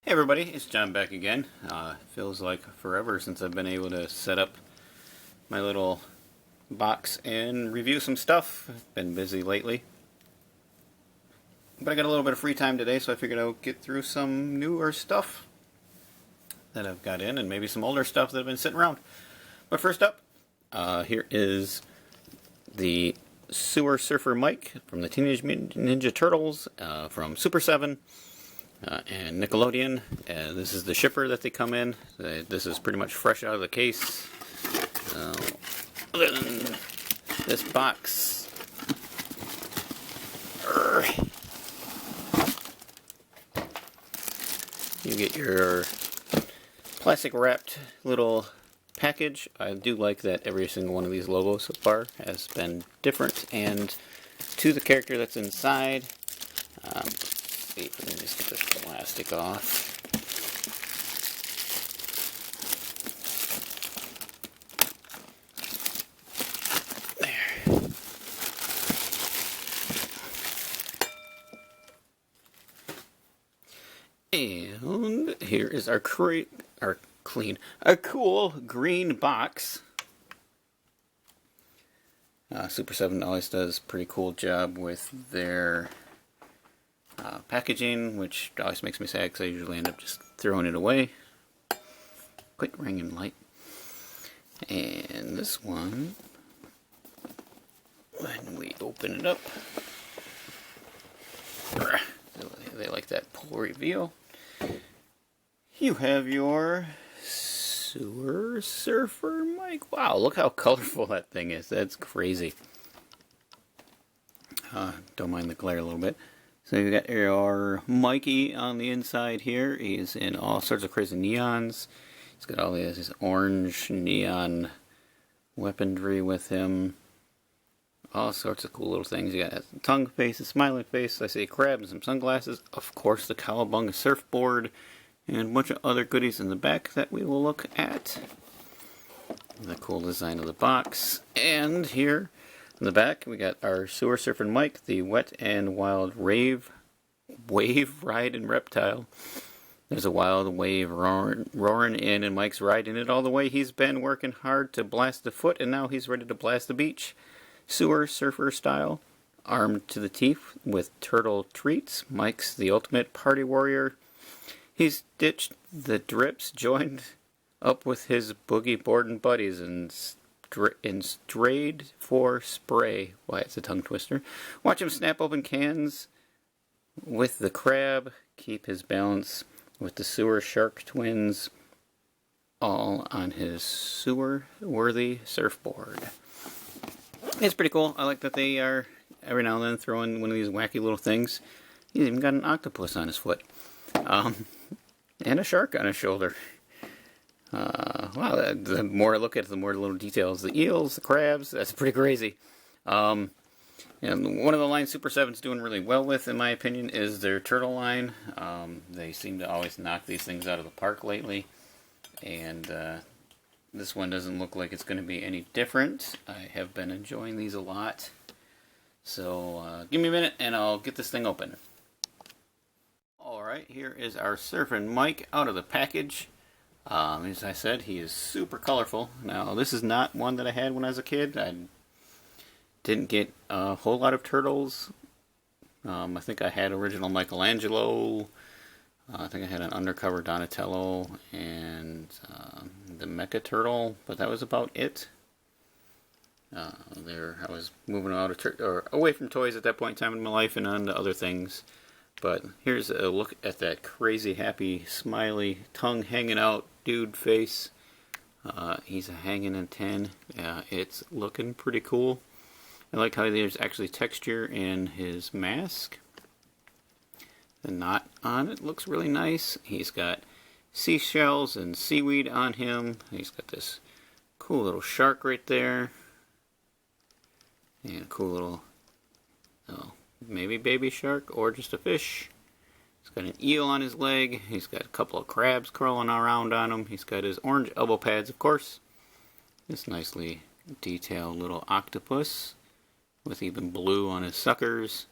Hey everybody, it's John back again. Feels like forever since I've been able to set up my little box and review some stuff. I've been busy lately. But I got a little bit of free time today, so I figured I'll get through some newer stuff that I've got in and maybe some older stuff that have been sitting around. But first up, here is the SEWER Surfer mic from the Teenage Mutant Ninja Turtles from Super7. And Nickelodeon. This is the shipper that they come in. This is pretty much fresh out of the case. Other than this box, you get your plastic wrapped little package. I do like that every single one of these logos so far has been different and to the character that's inside. See if we can just get this plastic off. There. And here is our cool green box. Super7 always does a pretty cool job with their packaging, which always makes me sad because I usually end up just throwing it away. Quick ringing light. And this one, when we open it up, they like that pull reveal. You have your SEWER Surfer mic. Wow, look how colorful that thing is. That's crazy. Don't mind the glare a little bit. So you got your Mikey on the inside here. He's in all sorts of crazy neons. He's got all this orange neon weaponry with him. All sorts of cool little things. You got a tongue face, a smiling face. I see a crab and some sunglasses. Of course, the Cowabunga surfboard. And a bunch of other goodies in the back that we will look at. The cool design of the box. And here in the back, we got our SEWER Surfer mic, the Wet and Wild Wave Ride and Reptile. There's a wild wave roaring in, and Mike's riding it all the way. He's been working hard to blast the foot, and now he's ready to blast the beach. SEWER Surfer style, armed to the teeth with turtle treats. Mike's the ultimate party warrior. He's ditched the drips, joined up with his boogie boarding buddies, and strayed for spray. Why, it's a tongue twister. Watch him snap open cans with the crab, keep his balance with the SEWER shark twins, all on his SEWER-worthy surfboard. It's pretty cool. I like that they are every now and then throwing one of these wacky little things. He's even got an octopus on his foot. And a shark on his shoulder. Wow, the more I look at it, the more little details. The eels, the crabs, that's pretty crazy. And one of the lines Super7's doing really well with, in my opinion, is their turtle line. They seem to always knock these things out of the park lately. And this one doesn't look like it's going to be any different. I have been enjoying these a lot. So give me a minute and I'll get this thing open. Alright, here is our surfing mic out of the package. As I said, he is super colorful. Now, this is not one that I had when I was a kid. I didn't get a whole lot of turtles. I think I had original Michelangelo. I think I had an undercover Donatello and the Mecha Turtle, but that was about it. I was moving out of away from toys at that point in time in my life and on to other things. But here's a look at that crazy, happy, smiley, tongue hanging out dude face. He's hanging in 10. It's looking pretty cool. I like how there's actually texture in his mask. The knot on it looks really nice. He's got seashells and seaweed on him. He's got this cool little shark right there. And a cool little, maybe baby shark or just a fish. He's got an eel on his leg. He's got a couple of crabs crawling around on him. He's got his orange elbow pads, of course. This nicely detailed little octopus with even blue on his suckers.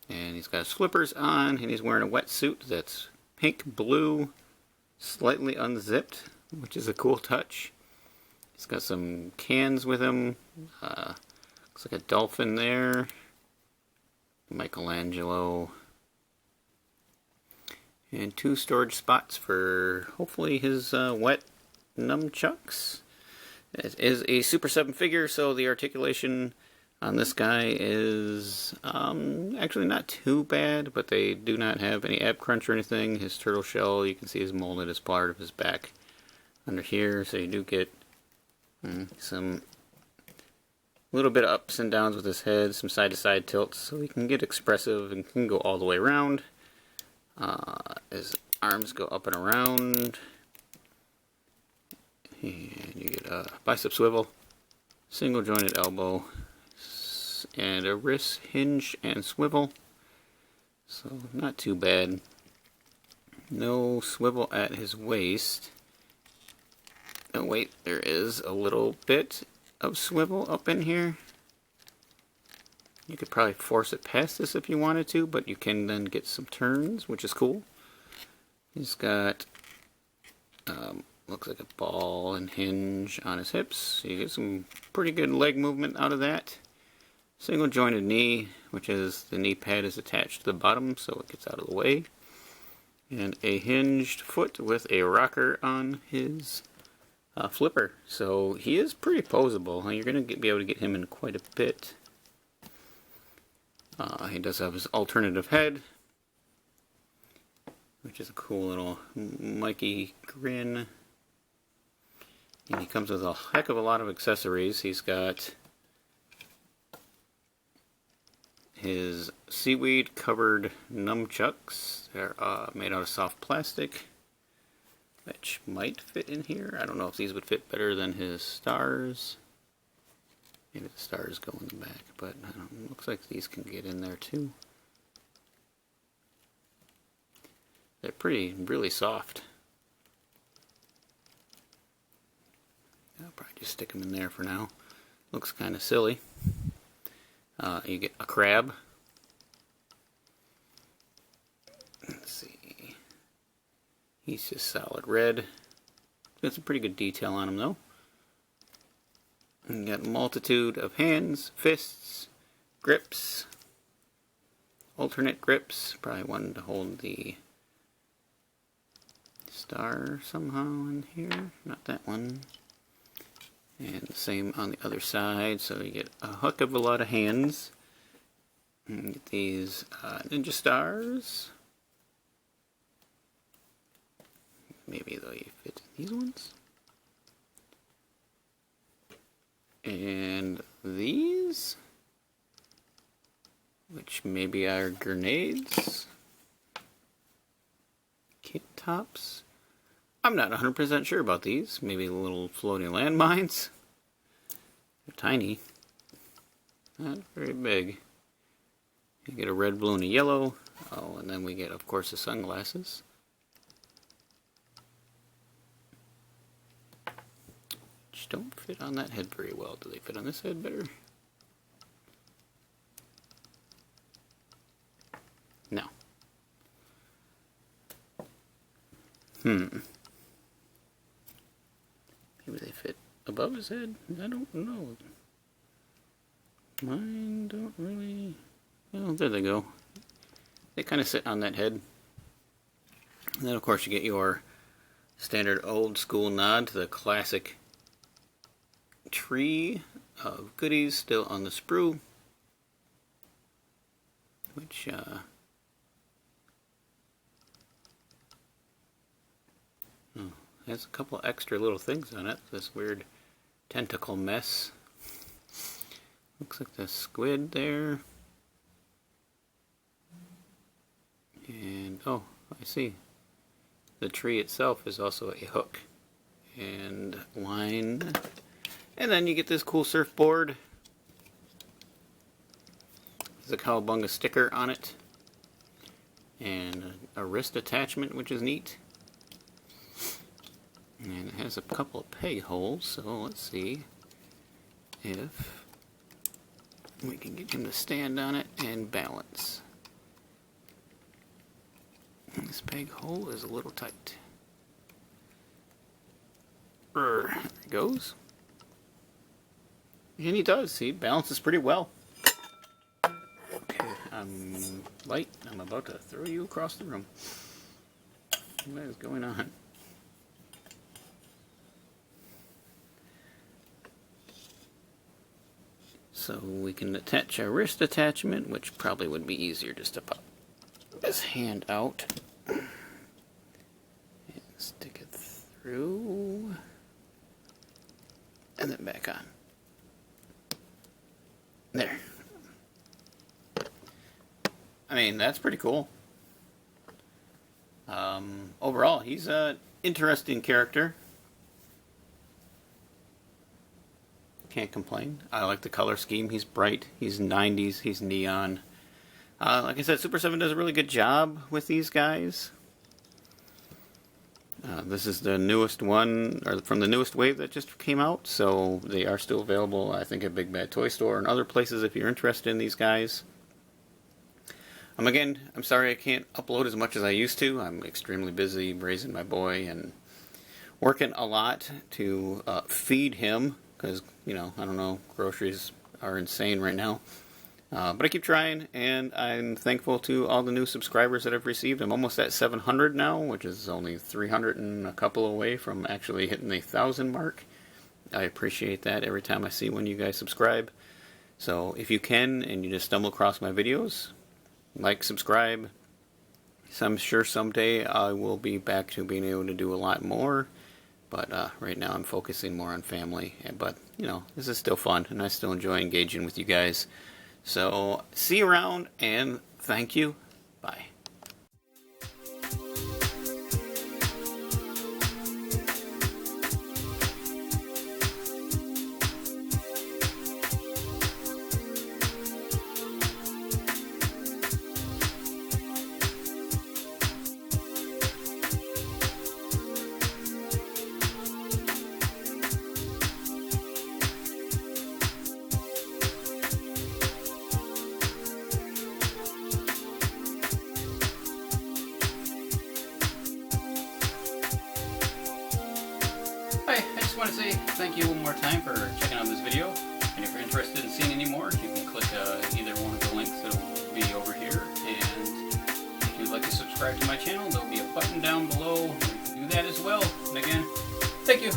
And he's got slippers on, and he's wearing a wetsuit that's pink, blue, slightly unzipped, which is a cool touch. He's got some cans with him. Looks like a dolphin there. Michelangelo. And 2 storage spots for hopefully his wet nunchucks. It is a Super 7 figure, so the articulation on this guy is actually not too bad, but they do not have any ab crunch or anything. His turtle shell, you can see, is molded as part of his back under here, so you do get some little bit of ups and downs with his head, some side-to-side tilts, so he can get expressive and can go all the way around. His arms go up and around, and you get a bicep swivel, single jointed elbow, and a wrist hinge and swivel, so not too bad. No swivel at his waist. Oh wait, there is a little bit of swivel up in here. You could probably force it past this if you wanted to, but you can then get some turns, which is cool. He's got looks like a ball and hinge on his hips, so you get some pretty good leg movement out of that. Single jointed knee, which is the knee pad is attached to the bottom so it gets out of the way. And a hinged foot with a rocker on his flipper. So he is pretty poseable. You're going to be able to get him in quite a bit. He does have his alternative head, which is a cool little Mikey grin. And he comes with a heck of a lot of accessories. He's got his seaweed covered nunchucks. They're made out of soft plastic, which might fit in here. I don't know if these would fit better than his stars. Maybe the stars go in the back, but I don't know, looks like these can get in there too. They're really soft. I'll probably just stick them in there for now. Looks kind of silly. You get a crab. Let's see. He's just solid red. Got some pretty good detail on him though. And you got a multitude of hands, fists, grips, alternate grips. Probably one to hold the star somehow in here. Not that one. And the same on the other side, so you get a heck of a lot of hands. And you get these ninja stars. Maybe they fit these ones. And these, which maybe are grenades. Kit tops. I'm not 100% sure about these. Maybe little floating landmines. They're tiny. Not very big. You get a red, blue, and a yellow. Oh, and then we get, of course, the sunglasses. Which don't fit on that head very well. Do they fit on this head better? No. Maybe they fit above his head? I don't know. Mine don't really... Oh, there they go. They kind of sit on that head. And then, of course, you get your standard old school nod to the classic tree of goodies still on the sprue. Which, has a couple extra little things on it. This weird tentacle mess. Looks like the squid there. And, oh, I see. The tree itself is also a hook and line. And then you get this cool surfboard. There's a cowabunga sticker on it. And a wrist attachment, which is neat. And it has a couple of peg holes, so let's see if we can get him to stand on it and balance. This peg hole is a little tight. There it goes. And he does. He balances pretty well. Okay, I'm light. I'm about to throw you across the room. What is going on? So we can attach our wrist attachment, which probably would be easier just to pop this hand out and stick it through and then back on. There. I mean, that's pretty cool. Overall, he's an interesting character. Can't complain. I like the color scheme. He's bright. He's 90s. He's neon. Like I said, Super7 does a really good job with these guys. This is the newest one, or from the newest wave that just came out, so they are still available, I think, at Big Bad Toy Store and other places if you're interested in these guys. Again, I'm sorry I can't upload as much as I used to. I'm extremely busy raising my boy and working a lot to feed him, because, you know, I don't know, groceries are insane right now. But I keep trying, and I'm thankful to all the new subscribers that I've received. I'm almost at 700 now, which is only 300 and a couple away from actually hitting the 1,000 mark. I appreciate that every time I see when you guys subscribe. So if you can, and you just stumble across my videos, like, subscribe. So I'm sure someday I will be back to being able to do a lot more. But right now I'm focusing more on family. But, you know, this is still fun, and I still enjoy engaging with you guys. So, see you around, and thank you. Bye. I just want to say thank you one more time for checking out this video, and if you're interested in seeing any more, you can click either one of the links that will be over here, and if you'd like to subscribe to my channel, there will be a button down below. You can do that as well, and again, thank you.